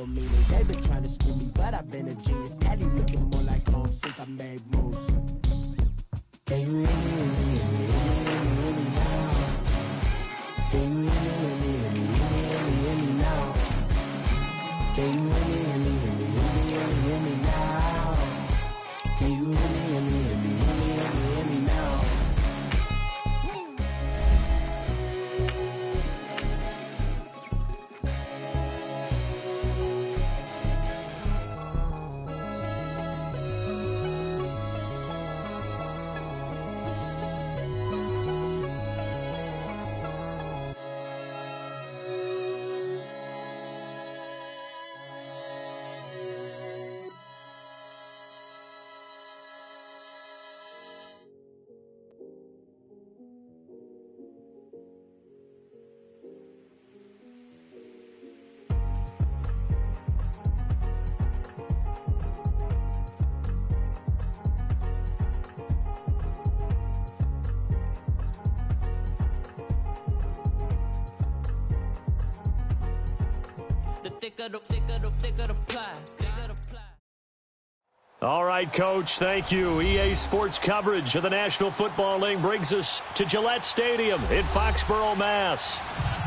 real meaning. They've been trying to school me, but I've been a genius. Caddy looking more like home since I made moves. Can you hear me, hear me, hear me, hear me now? Can you hear me, hear me, hear me, hear me now? Can you hear me, hear me, hear me, hear me now? Can you hear me, hear me, hear me, hear me now? Thicker the pie. All right, Coach, thank you. EA Sports coverage of the National Football League brings us to Gillette Stadium in Foxborough, Mass.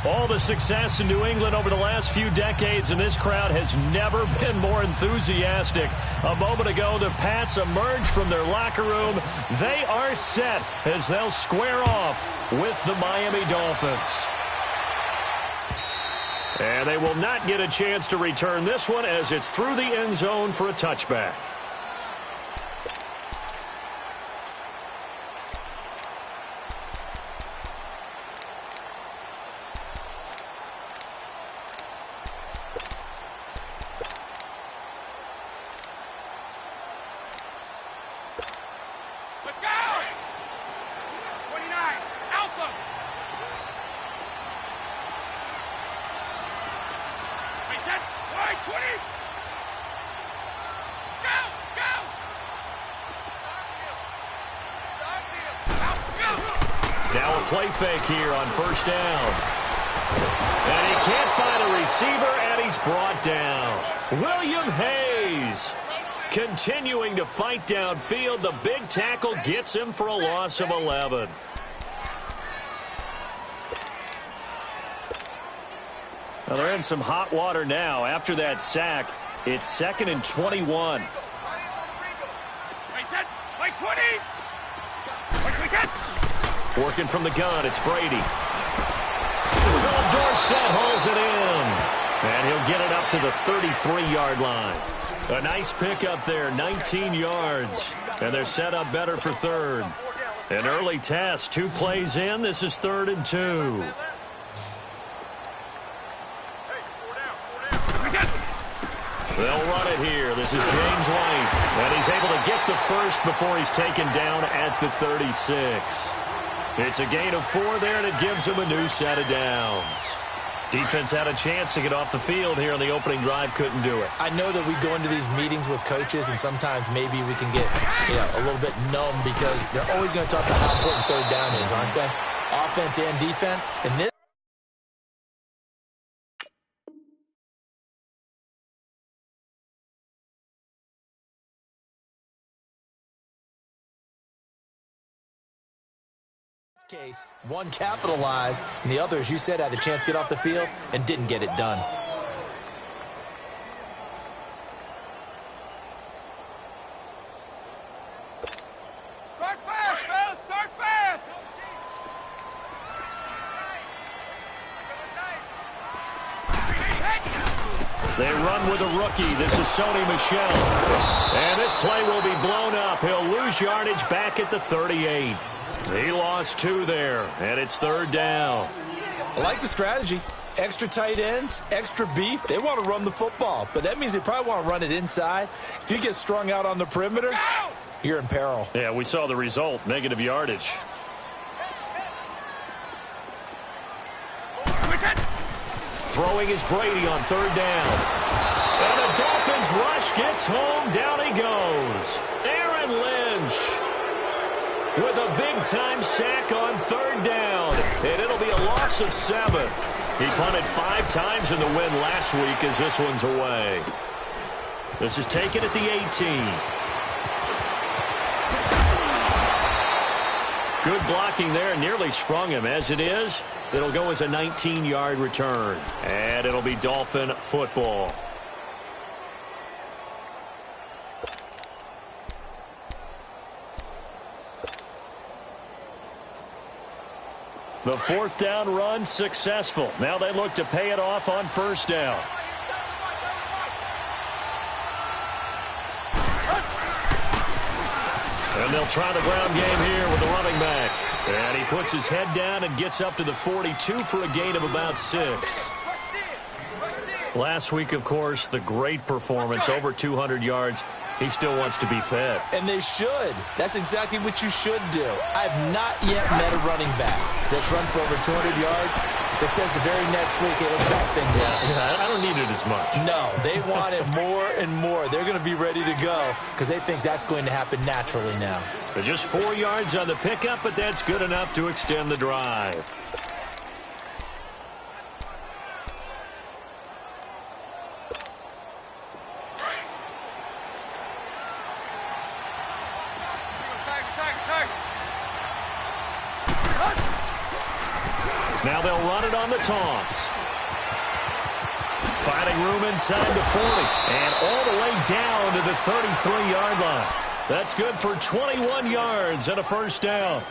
All the success in New England over the last few decades, and this crowd has never been more enthusiastic. A moment ago, the Pats emerged from their locker room. They are set as they'll square off with the Miami Dolphins. And they will not get a chance to return this one as it's through the end zone for a touchback. Now a play fake here on first down. And he can't find a receiver, and he's brought down. William Hayes continuing to fight downfield. The big tackle gets him for a loss of 11. Well, they're in some hot water now. After that sack, it's 2nd and 21. Working from the gun, it's Brady. Philip Dorsett holds it in. And he'll get it up to the 33-yard line. A nice pickup there, 19 yards. And they're set up better for third. An early test, 2 plays in. This is 3rd and 2. They'll run it here. This is James White. And he's able to get the first before he's taken down at the 36. It's a gain of 4 there, and it gives him a new set of downs. Defense had a chance to get off the field here on the opening drive, couldn't do it. I know that we go into these meetings with coaches, and sometimes maybe we can get a little bit numb because they're always going to talk about how important third down is, aren't they? Offense and defense. And this case, one capitalized, and the other, as you said, had a chance to get off the field and didn't get it done. Start fast, fellas! Start fast! They run with a rookie. This is Sony Michel. And this play will be blown up. He'll lose yardage back at the 38. He lost 2 there, and it's 3rd down. I like the strategy. Extra tight ends, extra beef. They want to run the football, but that means they probably want to run it inside. If you get strung out on the perimeter, you're in peril. Yeah, we saw the result, negative yardage. Throwing is Brady on 3rd down. And the Dolphins rush gets home. Down he goes. Aaron Lynch with a big-time sack on 3rd down. And it'll be a loss of 7. He punted 5 times in the win last week as this one's away. This is taken at the 18. Good blocking there, nearly sprung him. As it is, it'll go as a 19-yard return. And it'll be Dolphin football. The 4th down run successful. Now they look to pay it off on 1st down. And they'll try the ground game here with the running back. And he puts his head down and gets up to the 42 for a gain of about 6. Last week, of course, the great performance, over 200 yards. He still wants to be fed. And they should. That's exactly what you should do. I've not yet met a running back that's run for over 200 yards that says the very next week, hey, let's back things out. Yeah, I don't need it as much. No, they want it more and more. They're going to be ready to go because they think that's going to happen naturally now. But just 4 yards on the pickup, but that's good enough to extend the drive. Now they'll run it on the toss. Finding room inside the 40. And all the way down to the 33-yard line. That's good for 21 yards and a 1st down.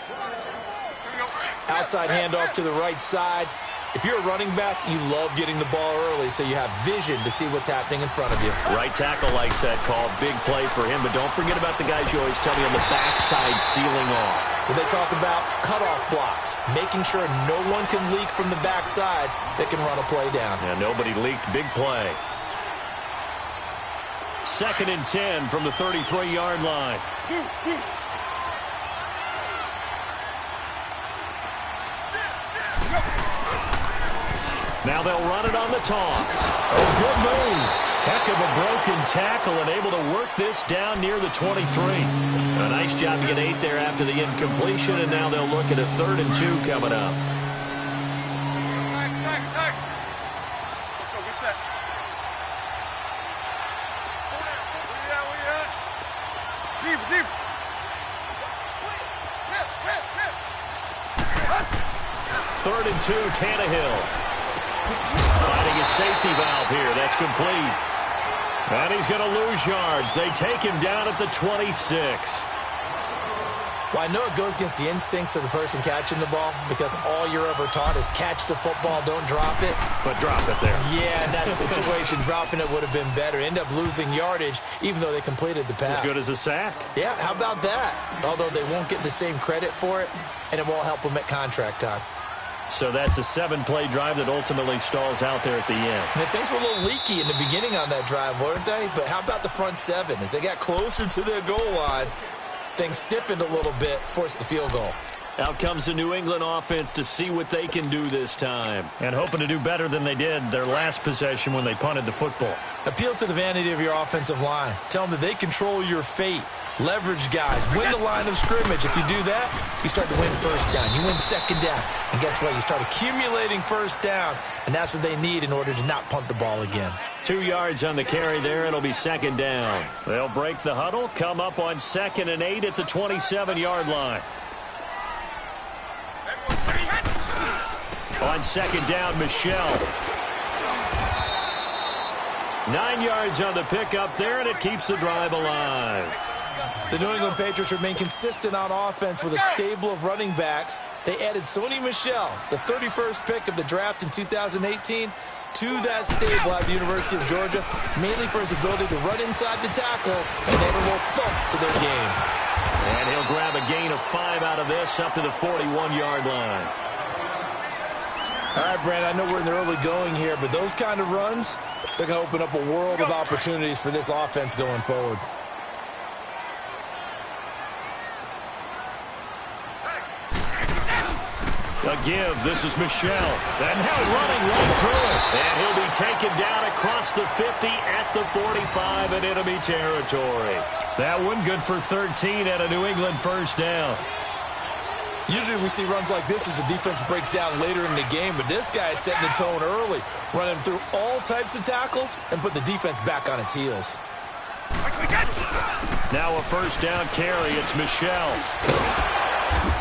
Outside handoff to the right side. If you're a running back, you love getting the ball early so you have vision to see what's happening in front of you. Right tackle likes that call. Big play for him. But don't forget about the guys you always tell me on the backside sealing off. When they talk about cutoff blocks, making sure no one can leak from the backside that can run a play down. Yeah, nobody leaked. Big play. 2nd and 10 from the 33-yard line. Now they'll run it on the toss. Oh, good move. Heck of a broken tackle and able to work this down near the 23. A nice job to get 8 there after the incompletion, and now they'll look at a 3rd and 2 coming up. Let's go, reset. Deep, deep. 3rd and 2, Tannehill. Finding a safety valve here. That's complete. And he's going to lose yards. They take him down at the 26. Well, I know it goes against the instincts of the person catching the ball because all you're ever taught is catch the football, don't drop it. But drop it there. Yeah, in that situation, dropping it would have been better. End up losing yardage, even though they completed the pass. As good as a sack. Yeah, how about that? Although they won't get the same credit for it, and it won't help them at contract time. So that's a 7-play drive that ultimately stalls out there at the end. And things were a little leaky in the beginning on that drive, weren't they? But how about the front 7? As they got closer to their goal line, things stiffened a little bit, forced the field goal. Out comes the New England offense to see what they can do this time. And hoping to do better than they did their last possession when they punted the football. Appeal to the vanity of your offensive line. Tell them that they control your fate. Leverage guys. Win the line of scrimmage. If you do that, you start to win 1st down. You win 2nd down. And guess what? You start accumulating 1st downs. And that's what they need in order to not punt the ball again. 2 yards on the carry there. It'll be 2nd down. They'll break the huddle. Come up on 2nd and 8 at the 27-yard line. On 2nd down, Michelle. 9 yards on the pickup there, and it keeps the drive alive. The New England Patriots remain consistent on offense with a stable of running backs. They added Sony Michel, the 31st pick of the draft in 2018, to that stable at the University of Georgia, mainly for his ability to run inside the tackles and add a little thump to their game. And he'll grab a gain of 5 out of this up to the 41-yard line. All right, Brand, I know we're in the early going here, but those kind of runs, they're going to open up a world of opportunities for this offense going forward. A give. This is Michel. And now running right through it. And he'll be taken down across the 50 at the 45 in enemy territory. That one good for 13 at a New England 1st down. Usually we see runs like this as the defense breaks down later in the game, but this guy is setting the tone early, running through all types of tackles and put the defense back on its heels. Now a first down carry. It's Michel.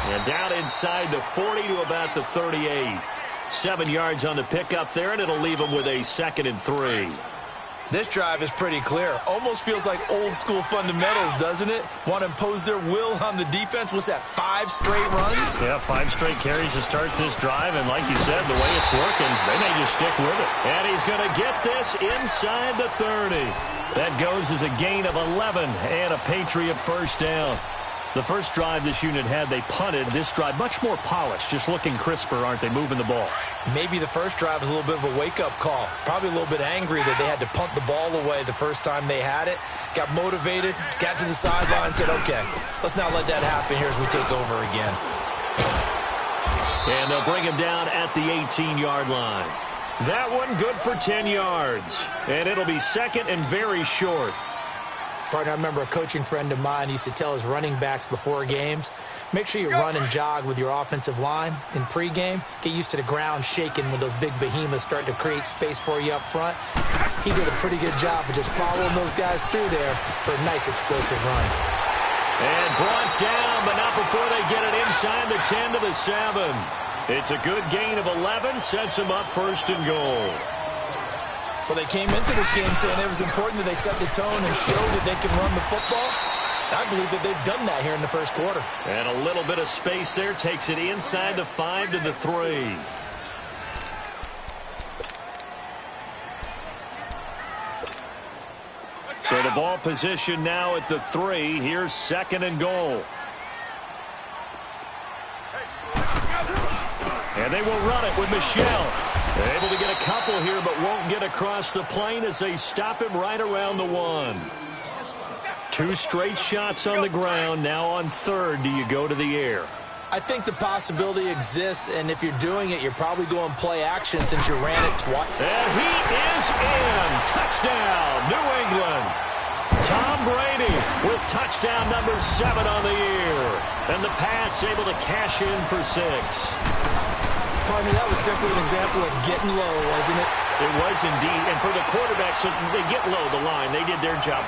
And down inside the 40 to about the 38. 7 yards on the pickup there, and it'll leave them with a 2nd and 3. This drive is pretty clear. Almost feels like old-school fundamentals, doesn't it? Want to impose their will on the defense. What's that, 5 straight runs? Yeah, 5 straight carries to start this drive, and like you said, the way it's working, they may just stick with it. And he's going to get this inside the 30. That goes as a gain of 11 and a Patriot first down. The first drive this unit had, they punted. This drive, much more polished, just looking crisper, aren't they, moving the ball? Maybe the first drive was a little bit of a wake-up call. Probably a little bit angry that they had to punt the ball away the first time they had it. Got motivated, got to the sideline, said, okay, let's not let that happen here as we take over again. And they'll bring him down at the 18-yard line. That one good for 10 yards. And it'll be 2nd and very short. Partner, I remember a coaching friend of mine used to tell his running backs before games, make sure you run and jog with your offensive line in pregame. Get used to the ground shaking when those big behemoths start to create space for you up front. He did a pretty good job of just following those guys through there for a nice explosive run. And brought down, but not before they get it inside the 10 to the 7. It's a good gain of 11, sets them up 1st and goal. Well, they came into this game saying it was important that they set the tone and show that they can run the football. I believe that they've done that here in the first quarter. And a little bit of space there takes it inside the 5 to the 3. So the ball position now at the 3. Here's 2nd and goal. And they will run it with Michel. Able to get a couple here, but won't get across the plane as they stop him right around the 1. 2 straight shots on the ground. Now on 3rd, do you go to the air? I think the possibility exists, and if you're doing it, you're probably going play action since you ran it twice. And he is in. Touchdown, New England. Tom Brady with touchdown number 7 on the year. And the Pats able to cash in for 6. Pardon me, that was simply an example of getting low, wasn't it? It was indeed. And for the quarterback, so they get low the line. They did their job.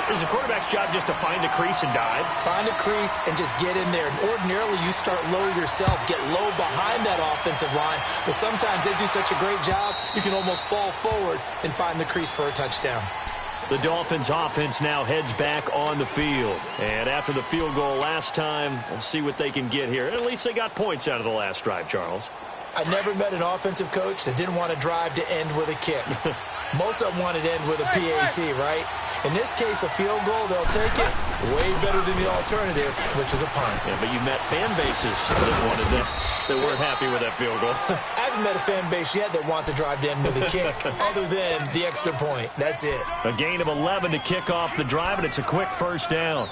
Is the quarterback's job just to find a crease and dive? Find a crease and just get in there. And ordinarily, you start low yourself, get low behind that offensive line. But sometimes they do such a great job, you can almost fall forward and find the crease for a touchdown. The Dolphins offense now heads back on the field. And after the field goal last time, we'll see what they can get here. At least they got points out of the last drive, Charles. I never met an offensive coach that didn't want to drive to end with a kick. Most of them wanted to end with a PAT, right? In this case, a field goal, they'll take it. Way better than the alternative, which is a punt. Yeah, but you met fan bases that wanted that. They weren't happy with that field goal. I haven't met a fan base yet that wants to drive to end with a kick, other than the extra point. That's it. A gain of 11 to kick off the drive, and it's a quick first down.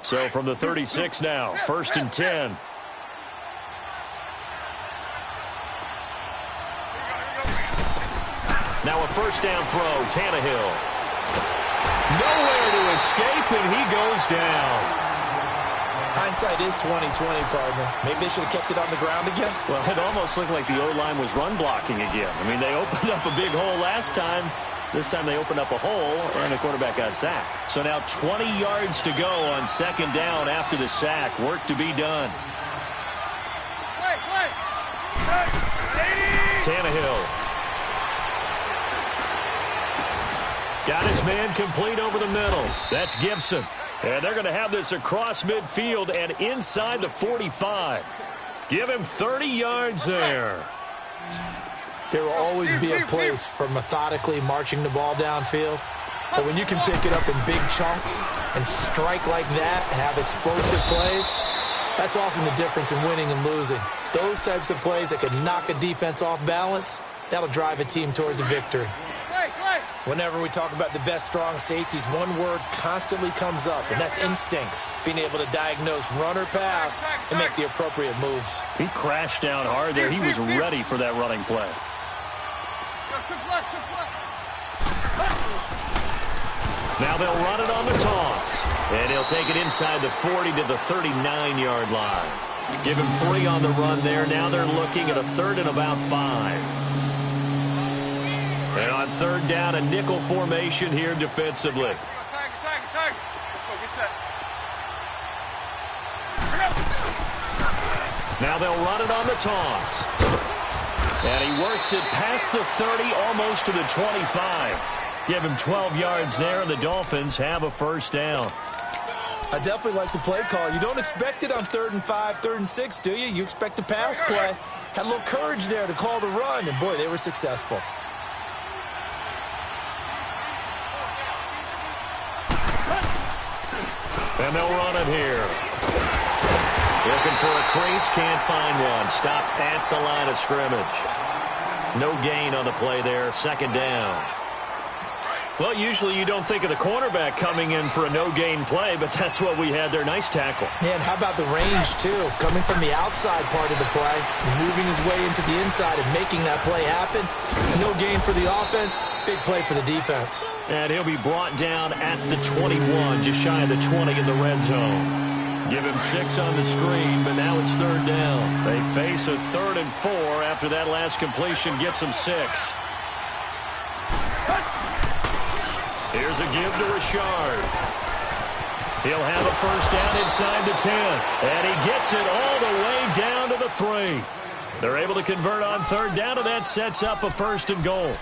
So from the 36 now, 1st and 10. Now a first down throw, Tannehill. Nowhere to escape, and he goes down. Hindsight is 20/20, partner. Maybe they should have kept it on the ground again. Well, it almost looked like the O-line was run blocking again. I mean, they opened up a big hole last time. This time they opened up a hole, and the quarterback got sacked. So now 20 yards to go on 2nd down after the sack. Work to be done. Tannehill. Got his man complete over the middle. That's Gibson. And they're going to have this across midfield and inside the 45. Give him 30 yards there. There will always be a place for methodically marching the ball downfield. But when you can pick it up in big chunks and strike like that, have explosive plays, that's often the difference in winning and losing. Those types of plays that can knock a defense off balance, that'll drive a team towards a victory. Whenever we talk about the best strong safeties, one word constantly comes up, and that's instincts. Being able to diagnose run or pass and make the appropriate moves. He crashed down hard there. He was ready for that running play. Now they'll run it on the toss. And he'll take it inside the 40 to the 39-yard line. Give him 3 on the run there. Now they're looking at a 3rd and about 5. And on 3rd down, a nickel formation here defensively. Tag. Let's go, get set. Now they'll run it on the toss. And he works it past the 30, almost to the 25. Give him 12 yards there, and the Dolphins have a 1st down. I definitely like the play call. You don't expect it on 3rd and 5, 3rd and 6, do you? You expect a pass play. Had a little courage there to call the run, and boy, they were successful. And they'll run it here. Looking for a crease, can't find one. Stopped at the line of scrimmage. No gain on the play there, 2nd down. Well, usually you don't think of the cornerback coming in for a no-gain play, but that's what we had there. Nice tackle. Yeah, and how about the range, too? Coming from the outside part of the play, moving his way into the inside and making that play happen. No gain for the offense, big play for the defense. And he'll be brought down at the 21, just shy of the 20 in the red zone. Give him 6 on the screen, but now it's 3rd down. They face a 3rd and 4 after that last completion gets them 6. Here's a give to Richard. He'll have a 1st down inside the 10. And he gets it all the way down to the 3. They're able to convert on 3rd down, and that sets up a 1st and goal.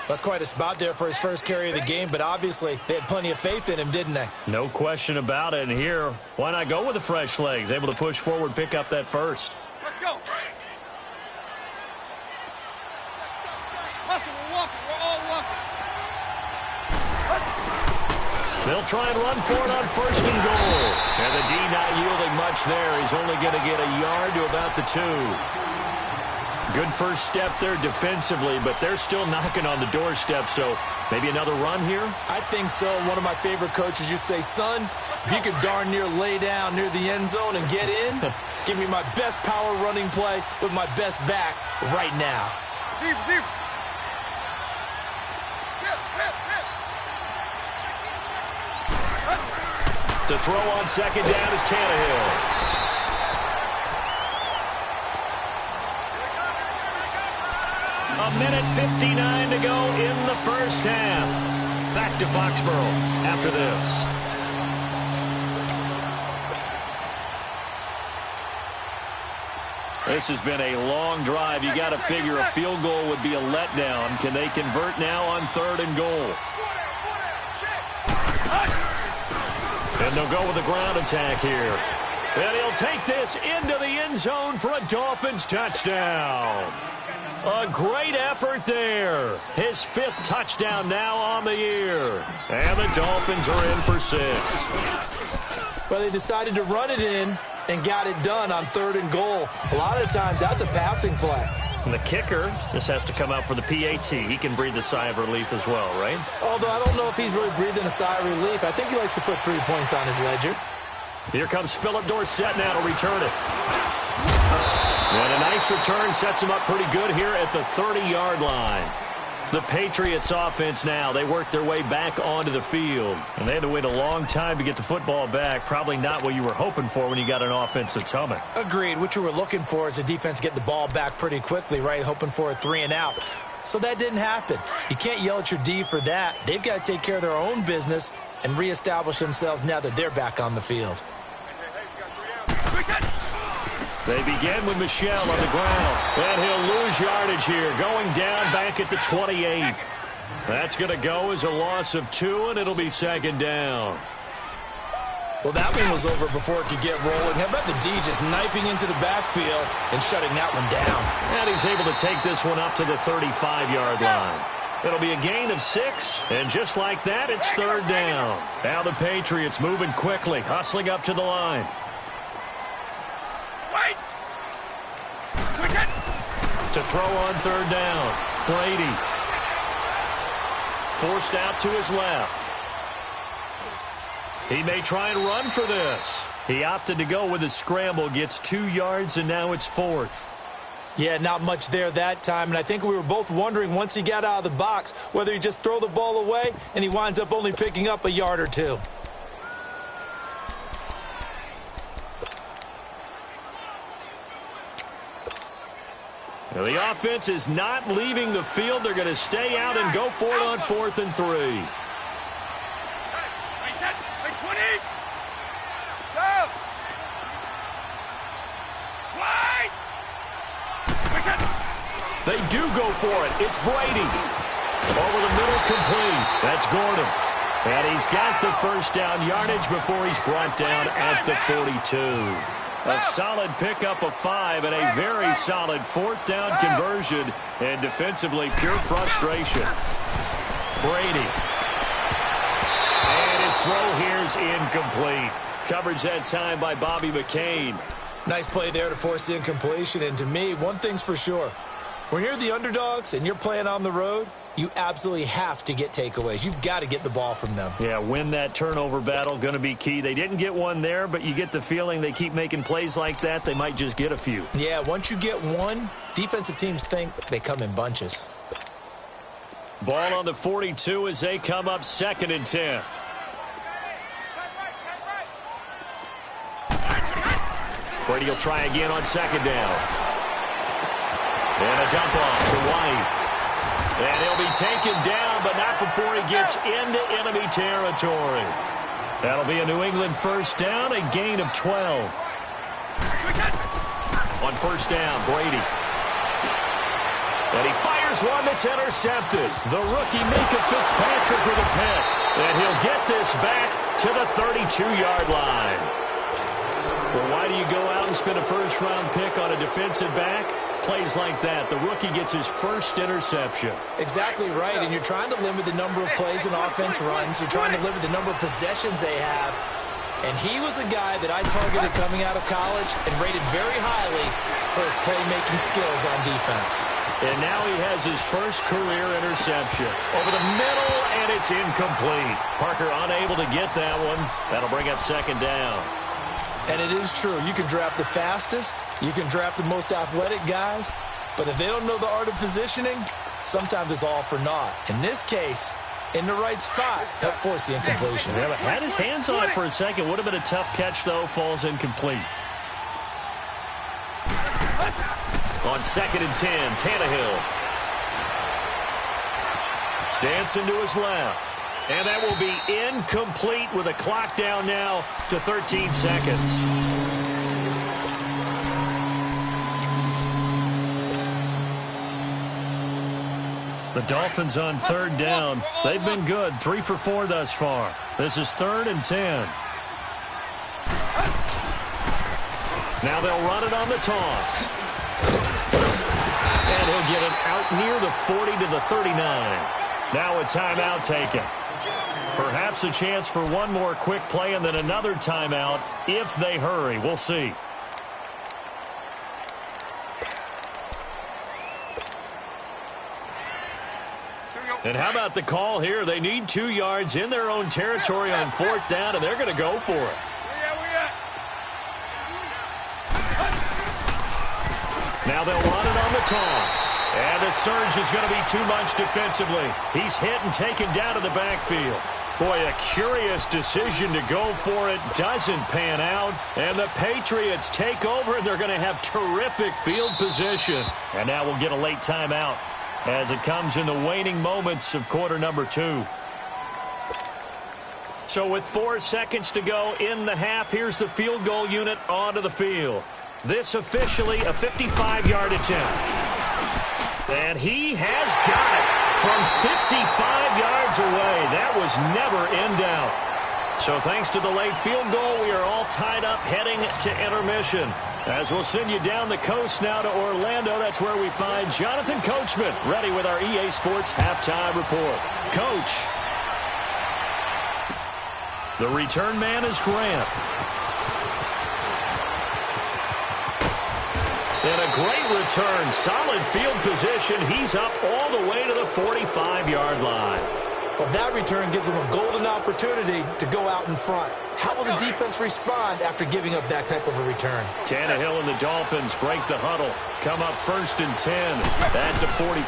That's quite a spot there for his first carry of the game, but obviously they had plenty of faith in him, didn't they? No question about it. And here, why not go with the fresh legs? Able to push forward, pick up that 1st. Let's go. Hustle, we're walking. We're all walking. They'll try and run for it on 1st and goal. And the D not yielding much there. He's only going to get a yard to about the 2. Good first step there defensively, but they're still knocking on the doorstep, so maybe another run here? I think so. One of my favorite coaches used to say, son, if you could darn near lay down near the end zone and get in, give me my best power running play with my best back right now. Deep. To throw on 2nd down is Tannehill. A minute 59 to go in the 1st half. Back to Foxborough after this. This has been a long drive. You got to figure a field goal would be a letdown. Can they convert now on 3rd and goal? And they'll go with a ground attack here. And he'll take this into the end zone for a Dolphins touchdown. A great effort there. His 5th touchdown now on the year. And the Dolphins are in for 6. Well, they decided to run it in and got it done on 3rd and goal. A lot of times that's a passing play. And the kicker, this has to come out for the PAT. He can breathe a sigh of relief as well, right? Although I don't know if he's really breathing a sigh of relief. I think he likes to put 3 points on his ledger. Here comes Philip Dorsett now to return it. And a nice return sets him up pretty good here at the 30-yard line. The Patriots offense now, they work their way back onto the field. And they had to wait a long time to get the football back. Probably not what you were hoping for when you got an offense that's humming. Agreed. What you were looking for is the defense get the ball back pretty quickly, right? Hoping for a 3 and out. So that didn't happen. You can't yell at your D for that. They've got to take care of their own business and reestablish themselves now that they're back on the field. They begin with Michel on the ground. And he'll lose yardage here, going down back at the 28. That's going to go as a loss of 2, and it'll be 2nd down. Well, that one was over before it could get rolling. How about the D just knifing into the backfield and shutting that one down? And he's able to take this one up to the 35-yard line. It'll be a gain of 6, and just like that, it's 3rd down. Now the Patriots moving quickly, hustling up to the line. To throw on 3rd down, Brady. Forced out to his left. He may try and run for this. He opted to go with a scramble, gets 2 yards, and now it's 4th. Yeah, not much there that time, and I think we were both wondering once he got out of the box whether he'd just throw the ball away, and he winds up only picking up a yard or two. Now the offense is not leaving the field. They're going to stay out and go for it on 4th and 3. They do go for it. It's Brady. Over the middle, complete. That's Gordon. And he's got the first down yardage before he's brought down at the 42. A solid pickup of 5 and a very solid 4th down conversion. And defensively, pure frustration. Brady. And his throw here is incomplete. Coverage that time by Bobby McCain. Nice play there to force the incompletion. And to me, one thing's for sure. When you're the underdogs and you're playing on the road, you absolutely have to get takeaways. You've got to get the ball from them. Yeah, win that turnover battle, going to be key. They didn't get one there, but you get the feeling they keep making plays like that, they might just get a few. Yeah, once you get one, defensive teams think they come in bunches. Ball on the 42 as they come up 2nd and 10. Brady will try again on 2nd down. And a dump off to White. And he'll be taken down, but not before he gets into enemy territory. That'll be a New England first down, a gain of 12. On 1st down, Brady. And he fires one that's intercepted. The rookie Mika Fitzpatrick with a pick. And he'll get this back to the 32-yard line. Well, why do you go out and spend a first-round pick on a defensive back? Plays like that, the rookie gets his first interception. Exactly right, and you're trying to limit the number of plays an offense runs. You're trying to limit the number of possessions they have. And he was a guy that I targeted coming out of college and rated very highly for his playmaking skills on defense. And now he has his first career interception. Over the middle, and it's incomplete. Parker unable to get that one. That'll bring up 2nd down. And it is true. You can draft the fastest. You can draft the most athletic guys. But if they don't know the art of positioning, sometimes it's all for naught. In this case, in the right spot, help force the incompletion. Yeah, but had his hands on it for a second. Would have been a tough catch, though. Falls incomplete. On 2nd and 10, Tannehill. Dancing to his left. And that will be incomplete with a clock down now to 13 seconds. The Dolphins on 3rd down. They've been good. 3 for 4 thus far. This is 3rd and 10. Now they'll run it on the toss. And he'll get it out near the 40 to the 39. Now a timeout taken. Perhaps a chance for one more quick play and then another timeout if they hurry. We'll see. And how about the call here? They need 2 yards in their own territory on 4th down, and they're going to go for it. Now they'll run it on the toss. And the surge is going to be too much defensively. He's hit and taken down to the backfield. Boy, a curious decision to go for it. Doesn't pan out. And the Patriots take over, and they're going to have terrific field position. And now we'll get a late timeout as it comes in the waning moments of quarter number 2. So with 4 seconds to go in the half, here's the field goal unit onto the field. This officially a 55-yard attempt. And he has got it from 55 yards away. That was never in doubt. So thanks to the late field goal, we are all tied up heading to intermission. As we'll send you down the coast now to Orlando, that's where we find Jonathan Coachman ready with our EA Sports Halftime Report. Coach. The return man is Grant. And a great return. Solid field position. He's up all the way to the 45-yard line. Well, that return gives them a golden opportunity to go out in front. How will the defense respond after giving up that type of a return? Tannehill and the Dolphins break the huddle. Come up 1st and 10 at the 45.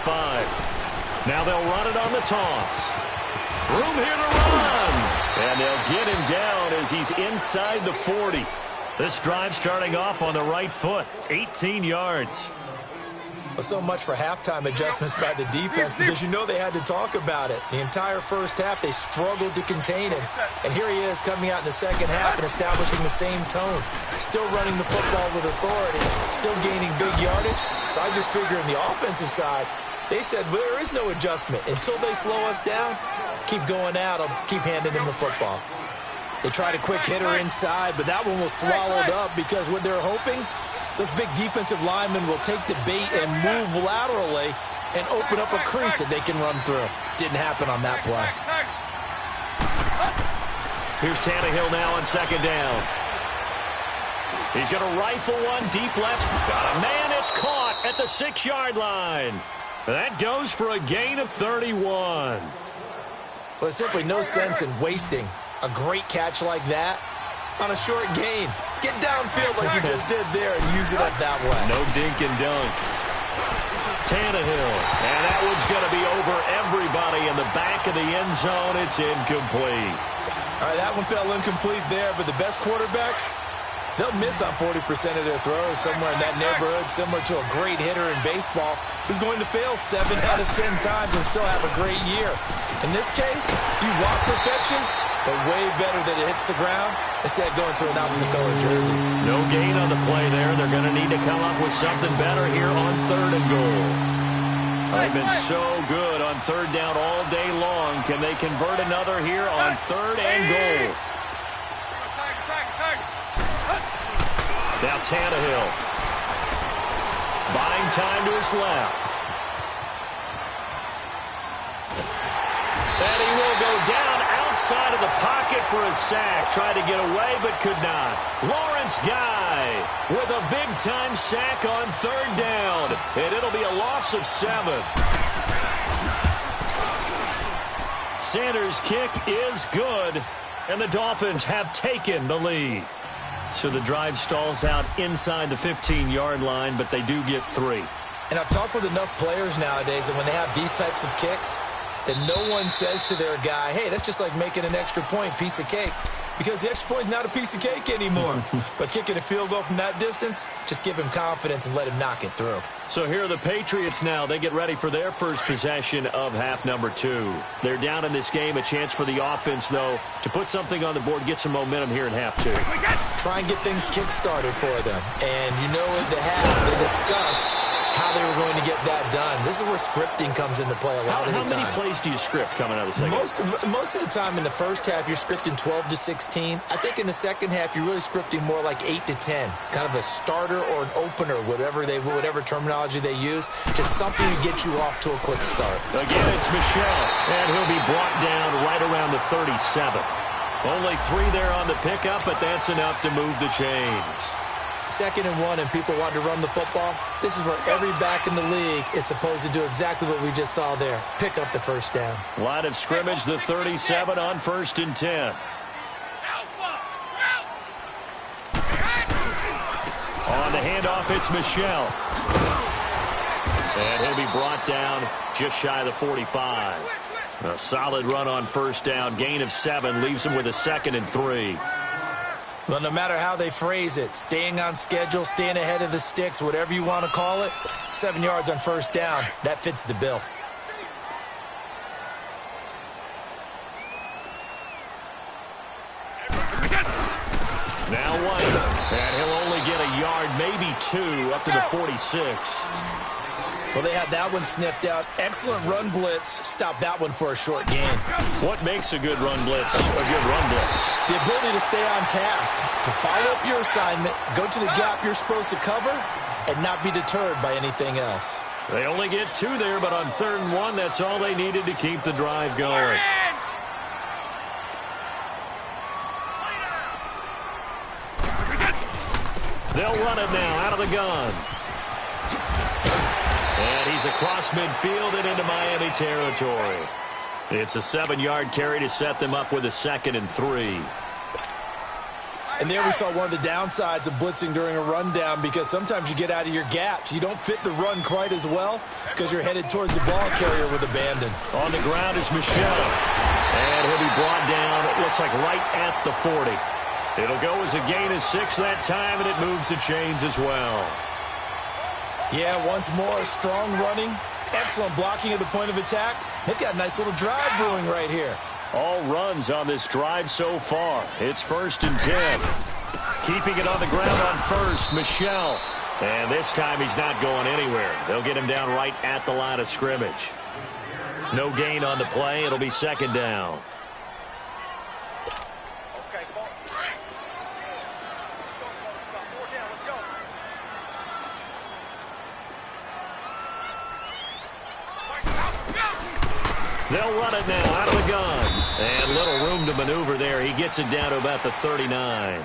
Now they'll run it on the toss. Room here to run. And they'll get him down as he's inside the 40. This drive starting off on the right foot. 18 yards. Well, so much for halftime adjustments by the defense, because you know they had to talk about it. The entire first half, they struggled to contain him. And here he is coming out in the second half and establishing the same tone. Still running the football with authority, still gaining big yardage. So I just figure on the offensive side, they said there is no adjustment. Until they slow us down, keep going at them, keep handing them the football. They tried a quick hitter inside, but that one was swallowed up because what they're hoping, those big defensive linemen will take the bait and move laterally and open up a crease that they can run through. Didn't happen on that play. Here's Tannehill now on 2nd down. He's going to rifle one deep left. Got a man. It's caught at the 6-yard line. That goes for a gain of 31. Well, there's simply no sense in wasting a great catch like that on a short gain. Get downfield like you just did there and use it up that way. No dink and dunk. Tannehill. And that one's going to be over everybody in the back of the end zone. It's incomplete. All right, that one fell incomplete there, but the best quarterbacks, they'll miss on 40% of their throws, somewhere in that neighborhood, similar to a great hitter in baseball who's going to fail 7 out of 10 times and still have a great year. In this case, you want perfection, but way better that it hits the ground instead of going to an opposite color jersey. No gain on the play there. They're going to need to come up with something better here on 3rd and goal. They've been so good on 3rd down all day long. Can they convert another here on 3rd and goal? Now Tannehill. Buying time to his left. And he will go down outside of the pocket for a sack. Tried to get away, but could not. Lawrence Guy with a big-time sack on 3rd down. And it'll be a loss of 7. Sanders' kick is good. And the Dolphins have taken the lead. So the drive stalls out inside the 15-yard line, but they do get 3. And I've talked with enough players nowadays that when they have these types of kicks, that no one says to their guy, hey, that's just like making an extra point, piece of cake. Because the extra point is not a piece of cake anymore. But kicking a field goal from that distance, just give him confidence and let him knock it through. So here are the Patriots now. They get ready for their first possession of half number 2. They're down in this game. A chance for the offense, though, to put something on the board, get some momentum here in half 2. Try and get things kick-started for them. And you know at the half, they discussed how they were going to get that done. This is where scripting comes into play a lot of the time. How many plays do you script coming out of the second? Most of the time in the first half, you're scripting 12 to 16. I think in the second half, you're really scripting more like 8 to 10. Kind of a starter or an opener, whatever terminology they use. Just something to get you off to a quick start. Again, it's Michel. And he'll be brought down right around the 37. Only 3 there on the pickup, but that's enough to move the chains. 2nd and 1 and people want to run the football. This is where every back in the league is supposed to do exactly what we just saw there. Pick up the first down. Line of scrimmage, the 37 on 1st and 10. On the handoff, it's Michel. And he'll be brought down just shy of the 45. A solid run on 1st down. Gain of 7 leaves him with a 2nd and 3. Well, no matter how they phrase it, staying on schedule, staying ahead of the sticks, whatever you want to call it, 7 yards on 1st down, that fits the bill. Now White, and he'll only get a yard, maybe 2, up to the 46. Well, they had that one sniffed out. Excellent run blitz. Stop that one for a short gain. What makes a good run blitz a good run blitz? The ability to stay on task, to follow up your assignment, go to the gap you're supposed to cover, and not be deterred by anything else. They only get 2 there, but on 3rd and 1, that's all they needed to keep the drive going. They'll run it now out of the gun. And he's across midfield and into Miami territory. It's a 7-yard carry to set them up with a 2nd and 3. And there we saw one of the downsides of blitzing during a rundown, because sometimes you get out of your gaps. You don't fit the run quite as well because you're headed towards the ball carrier with abandon. On the ground is Michel. And he'll be brought down, it looks like right at the 40. It'll go as a gain of 6 that time, and it moves the chains as well. Yeah, once more, strong running, excellent blocking at the point of attack. They've got a nice little drive brewing right here. All runs on this drive so far. It's 1st and 10. Keeping it on the ground on first, Michel. And this time he's not going anywhere. They'll get him down right at the line of scrimmage. No gain on the play. It'll be 2nd down. They'll run it now out of the gun. And little room to maneuver there. He gets it down to about the 39.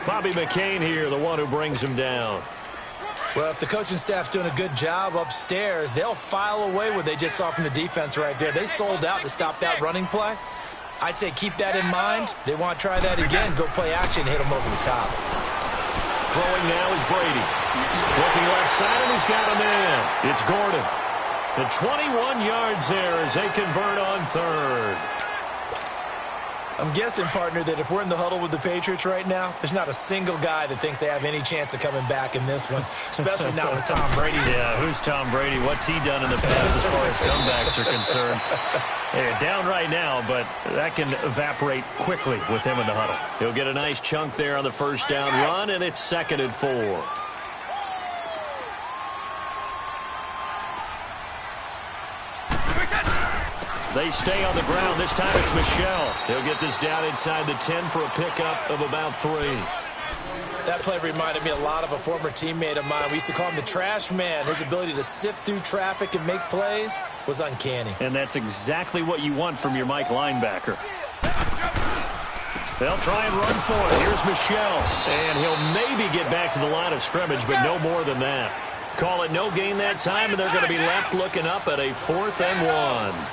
Bobby McCain here, the one who brings him down. Well, if the coaching staff's doing a good job upstairs, they'll file away what they just saw from the defense right there. They sold out to stop that running play. I'd say keep that in mind. They want to try that again. Go play action, hit them over the top. Throwing now is Brady. Looking left side, and he's got a man. It's Gordon. The 21 yards there as they convert on 3rd. I'm guessing, partner, that if we're in the huddle with the Patriots right now, there's not a single guy that thinks they have any chance of coming back in this one, especially not with Tom Brady. Yeah, who's Tom Brady? What's he done in the past as far as comebacks are concerned? They're down right now, but that can evaporate quickly with him in the huddle. He'll get a nice chunk there on the 1st down run, and it's 2nd and 4. They stay on the ground. This time it's Michel. He'll get this down inside the 10 for a pickup of about 3. That play reminded me a lot of a former teammate of mine. We used to call him the trash man. His ability to sift through traffic and make plays was uncanny. And that's exactly what you want from your Mike linebacker. They'll try and run for it. Here's Michel. And he'll maybe get back to the line of scrimmage, but no more than that. Call it no gain that time, and they're going to be left looking up at a 4th and 1.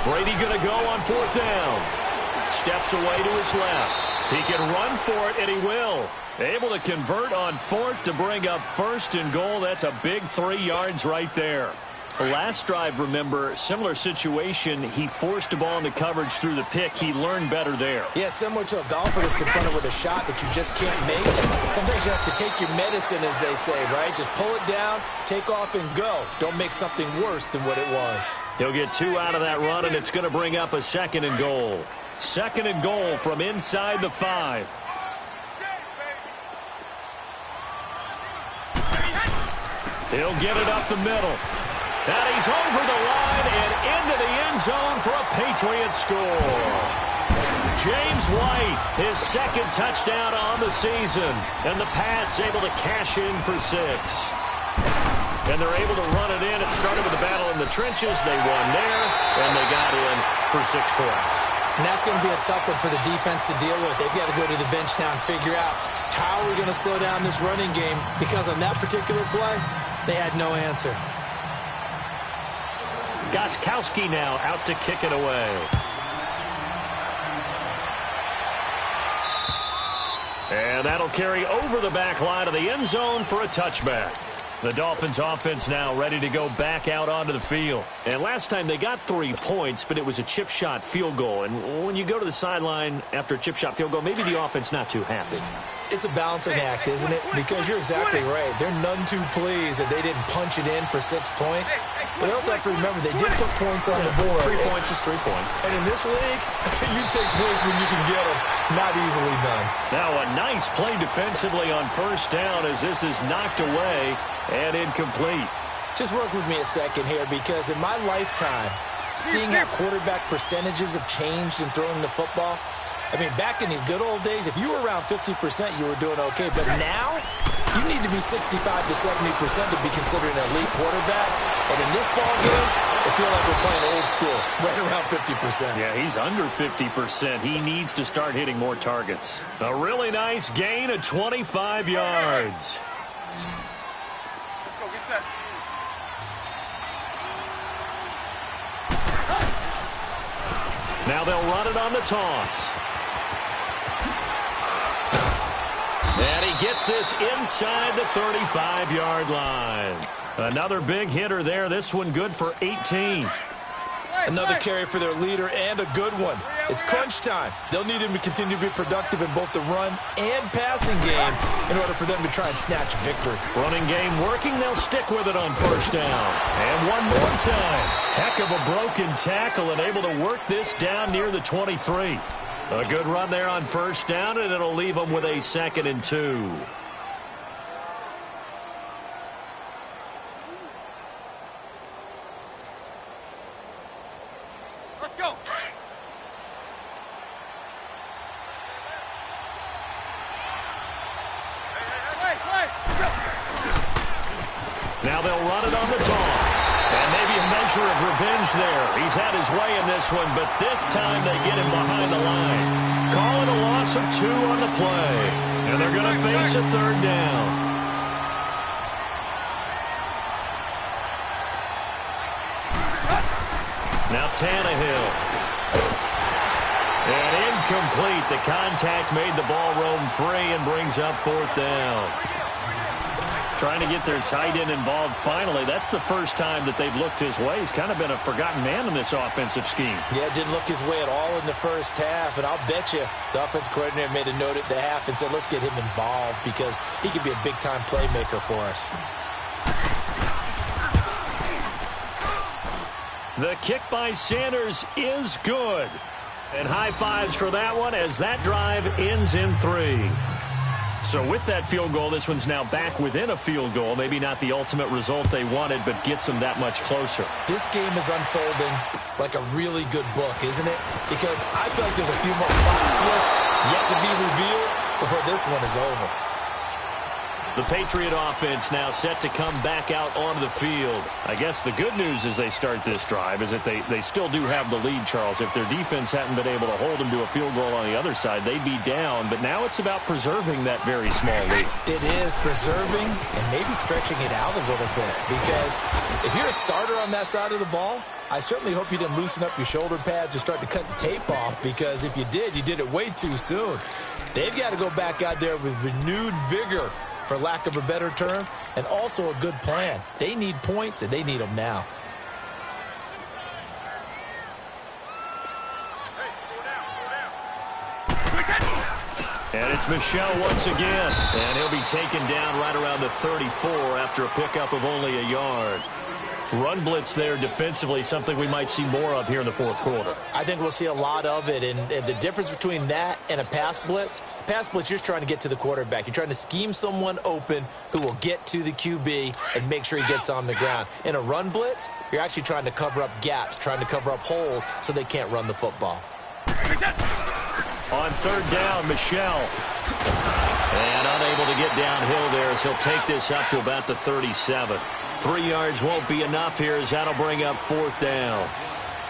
Brady going to go on 4th down. Steps away to his left. He can run for it, and he will. Able to convert on 4th to bring up 1st and goal. That's a big 3 yards right there. The last drive, remember, similar situation. He forced a ball into coverage through the pick. He learned better there. Yeah, similar to a golfer that's confronted with a shot that you just can't make. Sometimes you have to take your medicine, as they say, right? Just pull it down, take off, and go. Don't make something worse than what it was. He'll get 2 out of that run, and it's going to bring up a 2nd and goal. 2nd and goal from inside the 5. He'll get it up the middle. And he's over the line and into the end zone for a Patriot score. James White, his 2nd touchdown on the season. And the Pats able to cash in for 6. And they're able to run it in. It started with a battle in the trenches. They won there, and they got in for 6 points. And that's going to be a tough one for the defense to deal with. They've got to go to the bench now and figure out how we're going to slow down this running game, because on that particular play, they had no answer. Gostkowski now out to kick it away. And that'll carry over the back line of the end zone for a touchback. The Dolphins offense now ready to go back out onto the field. And last time they got 3 points, but it was a chip shot field goal. And when you go to the sideline after a chip shot field goal, maybe the offense not too happy. It's a balancing act, isn't it? Because you're exactly right. They're none too pleased that they didn't punch it in for 6 points. But they also have to remember they did put points on the board. 3 points is 3 points. And in this league, you take points when you can get them. Not easily done. Now a nice play defensively on 1st down as this is knocked away and incomplete. Just work with me a second here, because in my lifetime, seeing how quarterback percentages have changed in throwing the football, I mean, back in the good old days, if you were around 50%, you were doing okay. But now, you need to be 65 to 70% to be considered an elite quarterback. And in this ball game, I feel like we're playing old school, right around 50%. Yeah, he's under 50%. He needs to start hitting more targets. A really nice gain of 25 yards. go. Get set. Now they'll run it on the toss. And he gets this inside the 35-yard line. Another big hitter there. This one good for 18. Another carry for their leader and a good one. It's crunch time. They'll need him to continue to be productive in both the run and passing game in order for them to try and snatch a victory. Running game working. They'll stick with it on first down. And one more time. Heck of a broken tackle and able to work this down near the 23. A good run there on first down, and it'll leave them with a 2nd and 2. Let's go. Hey. Now they'll run it on the toss. And maybe a measure of revenge there. He's had his way in this one, but this time they get him behind the line. Call it a loss of 2 on the play. And they're going to face a 3rd down. Now Tannehill. And incomplete. The contact made the ball roam free and brings up 4th down. Trying to get their tight end involved finally. That's the first time that they've looked his way. He's kind of been a forgotten man in this offensive scheme. Yeah, didn't look his way at all in the first half, and I'll bet you the offense coordinator made a note at the half and said, let's get him involved because he could be a big-time playmaker for us. The kick by Sanders is good. And high fives for that one as that drive ends in 3. So with that field goal, this one's now back within a field goal. Maybe not the ultimate result they wanted, but gets them that much closer. This game is unfolding like a really good book, isn't it? Because I feel like there's a few more plot twists yet to be revealed before this one is over. The Patriot offense now set to come back out onto the field. I guess the good news as they start this drive is that they still do have the lead, Charles. If their defense hadn't been able to hold them to a field goal on the other side, they'd be down. But now it's about preserving that very small lead. It is preserving and maybe stretching it out a little bit. Because if you're a starter on that side of the ball, I certainly hope you didn't loosen up your shoulder pads or start to cut the tape off, because if you did, you did it way too soon. They've got to go back out there with renewed vigor, for lack of a better term, and also a good plan. They need points, and they need them now. And it's Michel once again, and he'll be taken down right around the 34 after a pickup of only a yard. Run blitz there defensively, something we might see more of here in the 4th quarter. I think we'll see a lot of it, and the difference between that and a pass blitz, you're just trying to get to the quarterback. You're trying to scheme someone open who will get to the QB and make sure he gets on the ground. In a run blitz, you're actually trying to cover up gaps, trying to cover up holes so they can't run the football. On 3rd down, Michel. And unable to get downhill there as he'll take this up to about the 37. 3 yards won't be enough here as that'll bring up 4th down.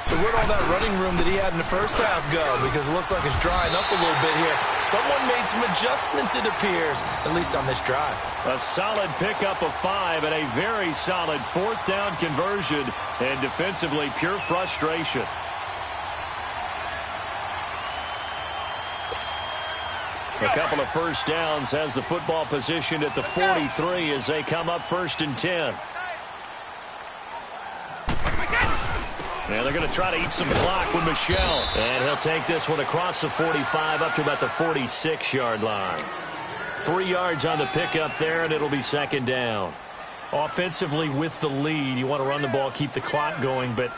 So where'd all that running room that he had in the first half go? Because it looks like it's drying up a little bit here. Someone made some adjustments, it appears, at least on this drive. A solid pickup of 5 and a very solid 4th down conversion, and defensively pure frustration. A couple of first downs has the football positioned at the 43 as they come up 1st and 10. And they're going to try to eat some clock with Michel. And he'll take this one across the 45 up to about the 46-yard line. 3 yards on the pickup there, and it'll be 2nd down. Offensively with the lead, you want to run the ball, keep the clock going, but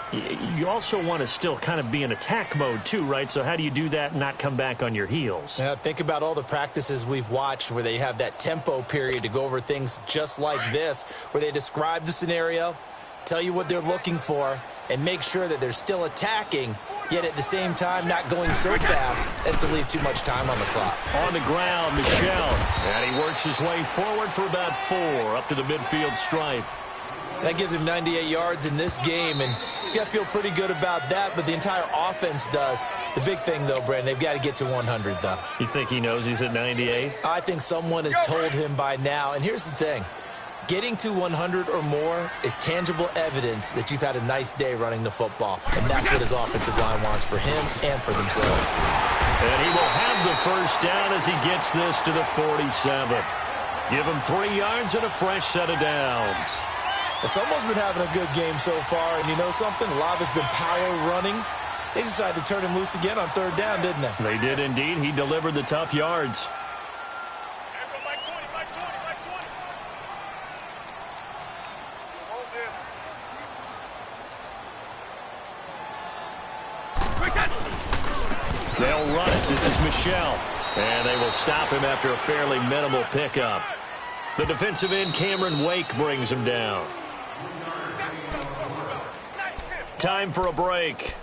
you also want to still kind of be in attack mode too, right? So how do you do that and not come back on your heels? Yeah, think about all the practices we've watched where they have that tempo period to go over things just like this, where they describe the scenario, tell you what they're looking for, and make sure that they're still attacking, yet at the same time not going so fast as to leave too much time on the clock. On the ground, Michel. And he works his way forward for about 4 up to the midfield stripe. That gives him 98 yards in this game, and he's got to feel pretty good about that, but the entire offense does. The big thing, though, Brandon, they've got to get to 100, though. You think he knows he's at 98? I think someone has told him by now, and here's the thing. Getting to 100 or more is tangible evidence that you've had a nice day running the football, and that's what his offensive line wants for him and for themselves. And he will have the first down as he gets this to the 47. Give him 3 yards and a fresh set of downs. Well, someone's been having a good game so far, and you know something? A lot has been power running. They decided to turn him loose again on 3rd down, didn't they? They did indeed. He delivered the tough yards. They'll run it. This is Michelle. And they will stop him after a fairly minimal pickup. The defensive end, Cameron Wake, brings him down. Time for a break.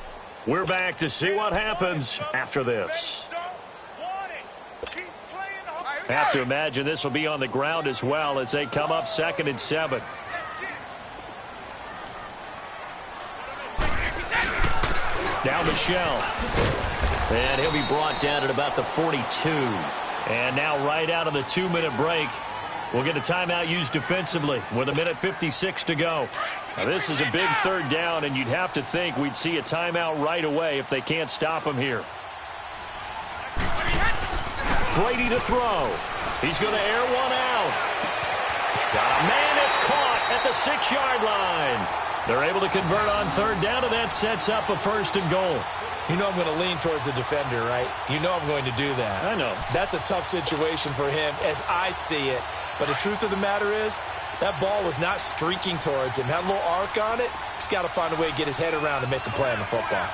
We're back to see what happens after this. Have to imagine this will be on the ground as well as they come up 2nd and 7. Now Michelle. And he'll be brought down at about the 42. And now right out of the 2-minute break, we'll get a timeout used defensively with 1:56 to go. Now this is a big 3rd down, and you'd have to think we'd see a timeout right away if they can't stop him here. Brady to throw. He's going to air one out. Got a man that's caught at the 6-yard line. They're able to convert on 3rd down, and that sets up a 1st and goal. You know I'm going to lean towards the defender, right? You know I'm going to do that. I know. That's a tough situation for him as I see it. But the truth of the matter is, that ball was not streaking towards him. Had a little arc on it. He's got to find a way to get his head around to make a play on the football.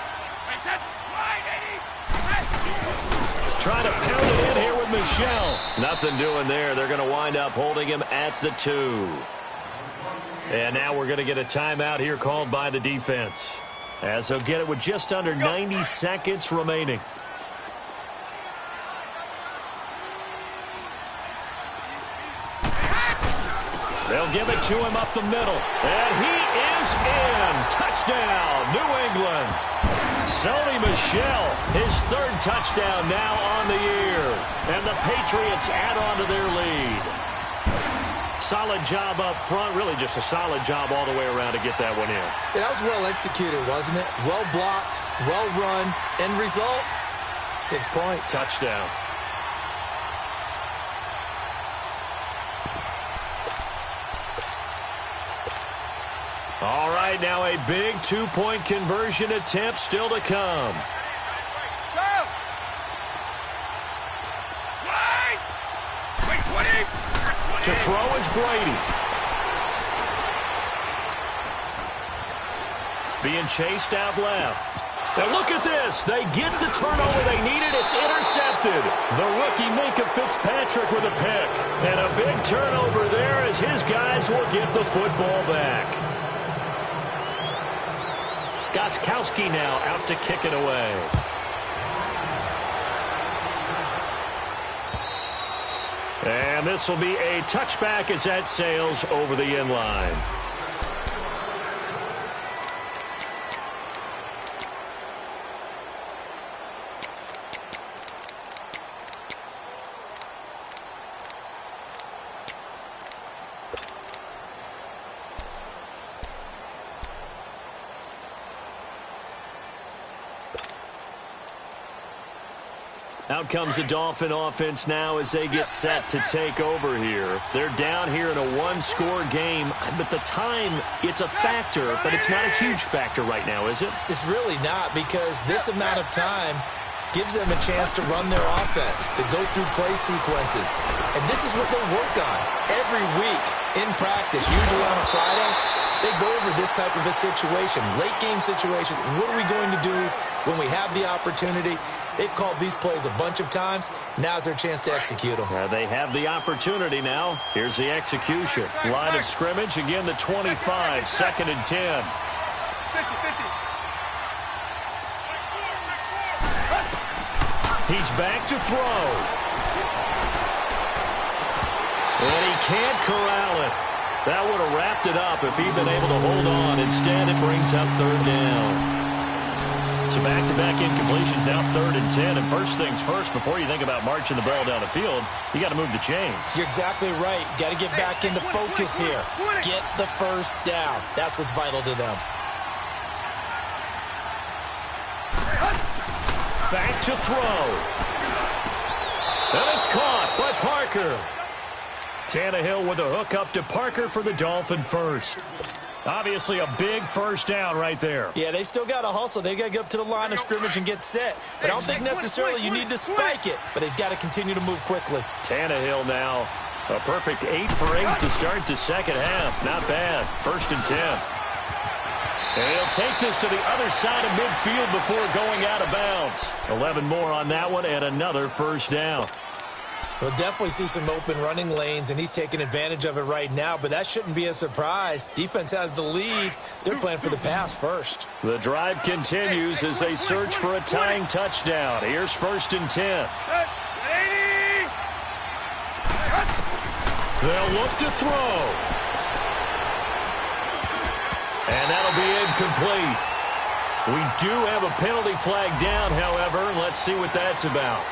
Trying to pound it in here with Michelle. Nothing doing there. They're going to wind up holding him at the 2. And now we're going to get a timeout here called by the defense, as he'll get it with just under 90 seconds remaining. They'll give it to him up the middle. And he is in. Touchdown, New England. Sony Michel, his 3rd touchdown now on the year. And the Patriots add on to their lead. Solid job up front. Really just a solid job all the way around to get that one in. Yeah, that was well executed, wasn't it? Well blocked, well run. End result, 6 points. Touchdown. All right, now a big 2-point conversion attempt still to come. To throw is Brady. Being chased out left. Now look at this. They get the turnover they needed. It's intercepted. The rookie Minka Fitzpatrick with a pick. And a big turnover there as his guys will get the football back. Gostkowski now out to kick it away. And this will be a touchback as that sails over the end line. Out comes the Dolphin offense now as they get set to take over here. They're down here in a 1-score game. But the time, it's a factor, but it's not a huge factor right now, is it? It's really not, because this amount of time gives them a chance to run their offense, to go through play sequences. And this is what they work on every week in practice, usually on a Friday. They go over this type of a situation, late game situation. What are we going to do when we have the opportunity? They've called these plays a bunch of times. Now's their chance to execute them. They have the opportunity now. Here's the execution. Line of scrimmage, again the 25, 2nd and 10. 50-50. He's back to throw. And he can't corral it. That would have wrapped it up if he'd been able to hold on. Instead, it brings up 3rd down. So back-to-back incompletions, now 3rd and 10. And first things first, before you think about marching the ball down the field, you got to move the chains. You're exactly right. Got to get back into focus here. Get the first down. That's what's vital to them. Back to throw. And it's caught by Parker. Tannehill with a hook up to Parker for the Dolphin first. Obviously a big first down right there. Yeah, they still got to hustle. They got to get up to the line of scrimmage and get set. But I don't think necessarily you need to spike it, but they've got to continue to move quickly. Tannehill now a perfect 8 for 8 to start the second half. Not bad. 1st and 10. And he'll take this to the other side of midfield before going out of bounds. 11 more on that one and another first down. We'll definitely see some open running lanes, and he's taking advantage of it right now, but that shouldn't be a surprise. Defense has the lead. They're playing for the pass first. The drive continues as they search for a tying touchdown. Here's 1st and 10. They'll look to throw. And that'll be incomplete. We do have a penalty flag down, however. Let's see what that's about.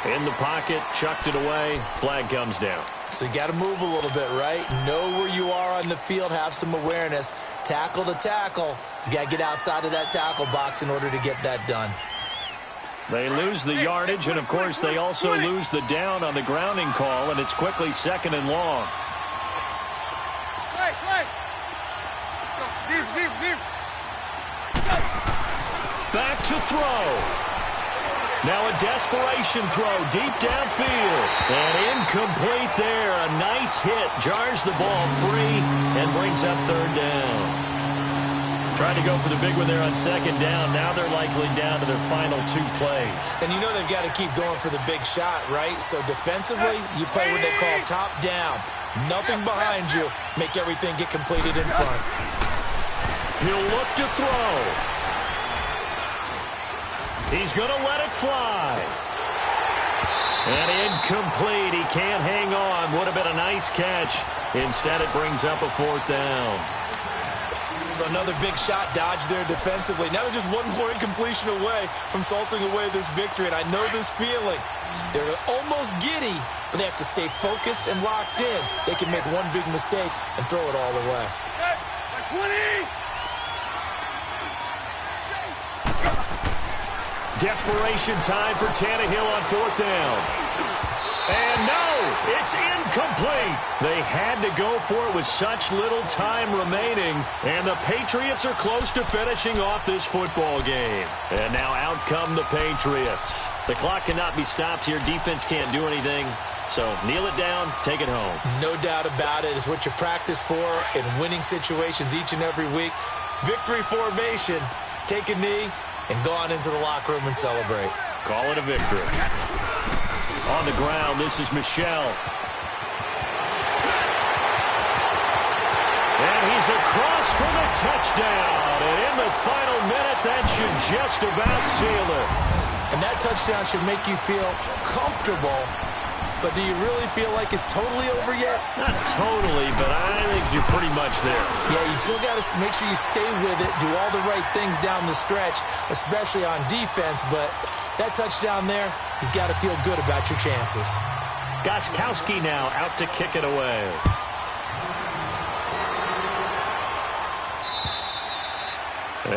In the pocket, chucked it away, flag comes down. So you got to move a little bit, right? Know where you are on the field, have some awareness. Tackle to tackle. You got to get outside of that tackle box in order to get that done. They lose the yardage, and of course they also lose the down on the grounding call, and it's quickly 2nd and long. Back to throw. Now a desperation throw deep downfield. And incomplete there. A nice hit. Jars the ball free and brings up 3rd down. Trying to go for the big one there on 2nd down. Now they're likely down to their final 2 plays. And you know they've got to keep going for the big shot, right? So defensively, you play what they call top down. Nothing behind you. Make everything get completed in front. He'll look to throw. He's going to let it fly. And incomplete. He can't hang on. Would have been a nice catch. Instead, it brings up a 4th down. So another big shot dodge there defensively. Now they're just one more incompletion away from salting away this victory. And I know this feeling. They're almost giddy, but they have to stay focused and locked in. They can make one big mistake and throw it all away. 20! Desperation time for Tannehill on 4th down. And no, it's incomplete. They had to go for it with such little time remaining. And the Patriots are close to finishing off this football game. And now out come the Patriots. The clock cannot be stopped here. Defense can't do anything. So kneel it down, take it home. No doubt about it. It's what you practice for in winning situations each and every week. Victory formation. Take a knee and go on into the locker room and celebrate. Call it a victory. On the ground, this is Michel. And he's across for the touchdown. And in the final minute, that should just about seal it. And that touchdown should make you feel comfortable. But do you really feel like it's totally over yet? Not totally, but I think you're pretty much there. Yeah, you still got to make sure you stay with it, do all the right things down the stretch, especially on defense. But that touchdown there, you've got to feel good about your chances. Gostkowski now out to kick it away.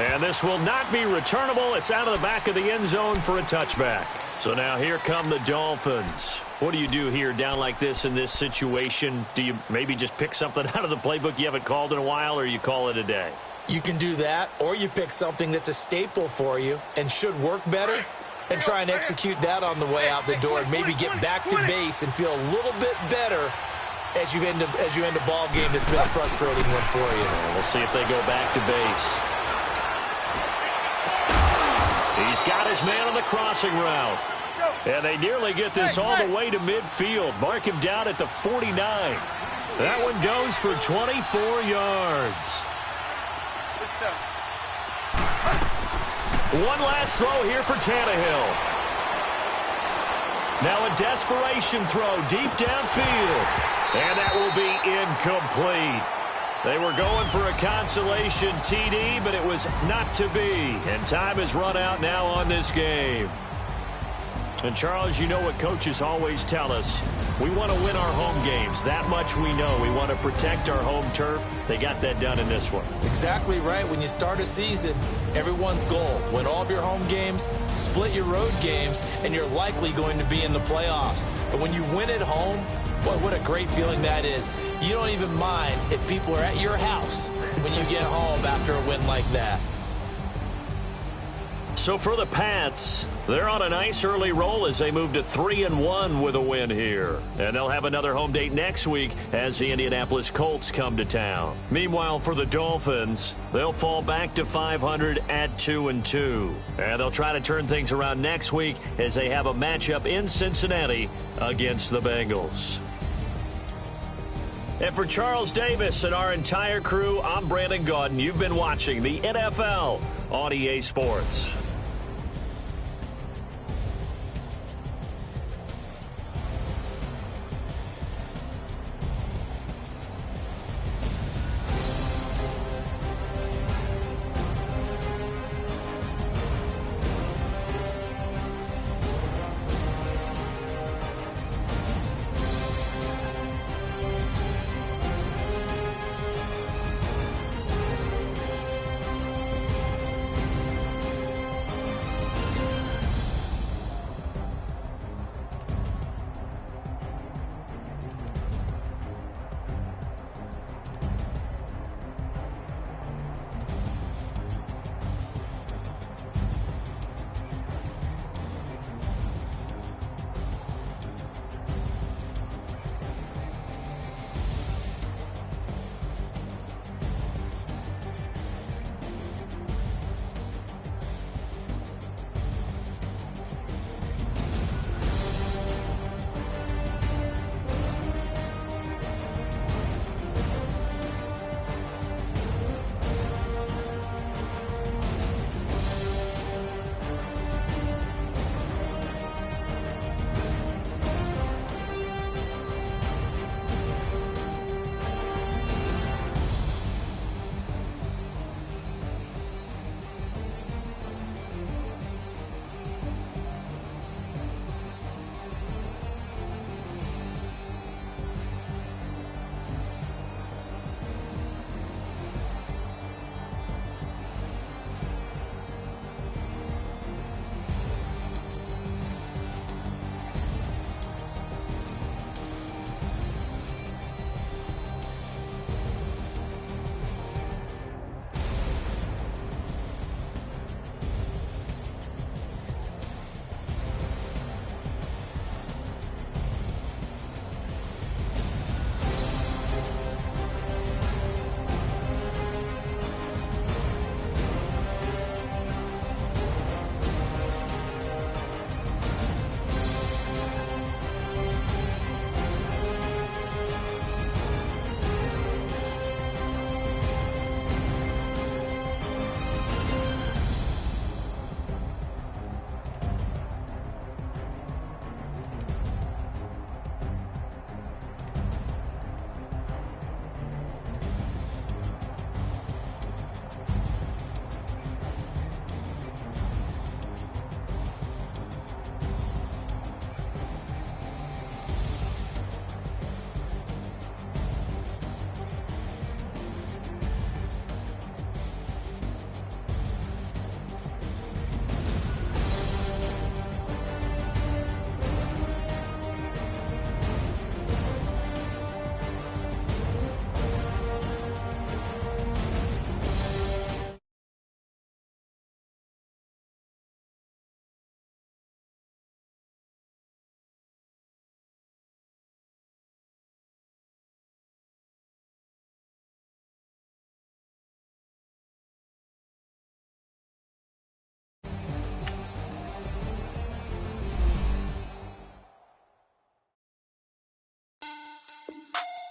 And this will not be returnable. It's out of the back of the end zone for a touchback. So now here come the Dolphins. What do you do here down like this in this situation? Do you maybe just pick something out of the playbook you haven't called in a while, or you call it a day? You can do that, or you pick something that's a staple for you and should work better and try and execute that on the way out the door and maybe get back to base and feel a little bit better as you end a ball game that's been a frustrating one for you. We'll see if they go back to base. He's got his man on the crossing route. And they nearly get this all the way to midfield. Mark him down at the 49. That one goes for 24 yards. One last throw here for Tannehill. Now a desperation throw deep downfield. And that will be incomplete. They were going for a consolation TD, but it was not to be. And time has run out now on this game. And, Charles, you know what coaches always tell us. We want to win our home games. That much we know. We want to protect our home turf. They got that done in this one. Exactly right. When you start a season, everyone's goal, win all of your home games, split your road games, and you're likely going to be in the playoffs. But when you win at home, boy, what a great feeling that is. You don't even mind if people are at your house when you get home after a win like that. So for the Pats, they're on a nice early roll as they move to 3-1 with a win here. And they'll have another home date next week as the Indianapolis Colts come to town. Meanwhile, for the Dolphins, they'll fall back to 500 at 2-2. And they'll try to turn things around next week as they have a matchup in Cincinnati against the Bengals. And for Charles Davis and our entire crew, I'm Brandon Gaudin. You've been watching the NFL on EA Sports.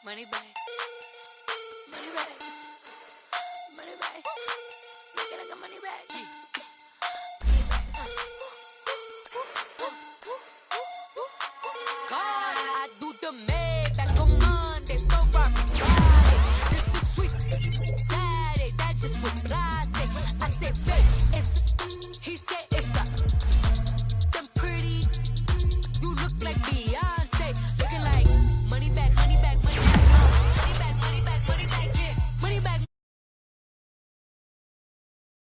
Money back. Money back. Money back. Make it like a money back. God, I do the Maybach on Monday, throw rock Friday. This is sweet. F.B.I.